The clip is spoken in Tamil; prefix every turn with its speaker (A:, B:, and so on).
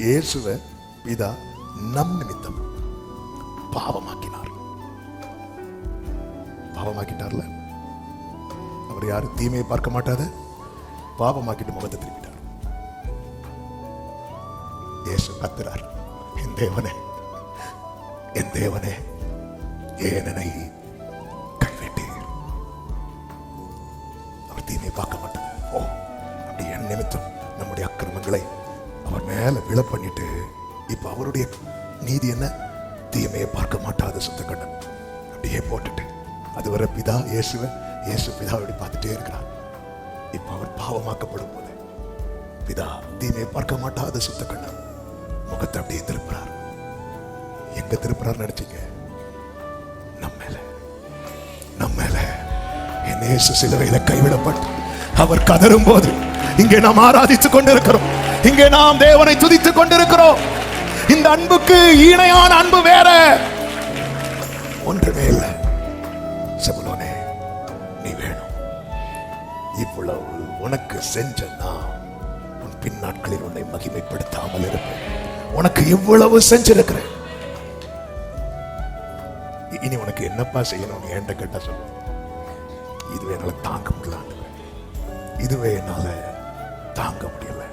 A: இயேசுவை பிதா நம் நிமித்தம் பாவமாக்கினார். பாவமாக்கிட்டார்ல, அவர் யாரு தீமையை பார்க்க மாட்டாத பாவமாக்கிட்டு முகத்தை திருப்பிட்டார். இயேசு கத்துறார், என் தேவனே, என் தேவனே, ஏன் என்னை கைவிட்டீர்? அவர் தீமையை பார்க்க மாட்டார். ஓ, அப்படி என் நிமித்தம் நம்முடைய அக்கிரமங்களை அவர் மேல விழ பண்ணிட்டு, இப்ப அவருடைய நீதி என்ன? தீமையை பார்க்க மாட்டாத சுத்த கண்ணன் அப்படியே போட்டுட்டு, அதுவரை பிதா இயேசுவை, இயேசு பிதாவை பார்த்துட்டே இருக்கிறார். இப்ப அவர் பாவமாக்கப்படும் போது பிதா தீமையை பார்க்க மாட்டாத சுத்த கண்ணன் முகத்தை அப்படியே திருப்புறார். எங்க திருப்புறார் நினைச்சீங்க? நம்ம மேல என் இயேசு சிலுவையில கைவிடப்பட்டு அவர் கதரும் போது இங்கே நாம் ஆராதித்துக் கொண்டிருக்கிறோம். இங்கே நாம் தேவனை துதித்துக் கொண்டிருக்கிறோம். இந்த அன்புக்கு இணையான அன்பு வேற ஒன்றுமே இல்லை. செபுலோனே, நீ வேணும். இவ்வளவு உனக்கு செஞ்ச நான் உன் பின் நாட்களில் உன்னை மகிமைப்படுத்தாமல் இருப்பேன். உனக்கு இவ்வளவு செஞ்சிருக்கிறேன், இனி உனக்கு என்னப்பா செய்யணும் என்கிட்ட கேட்டா சொல்லு. இதுவே என்னால தாங்க முடியல, இதுவே என்னால தாங்க முடியல.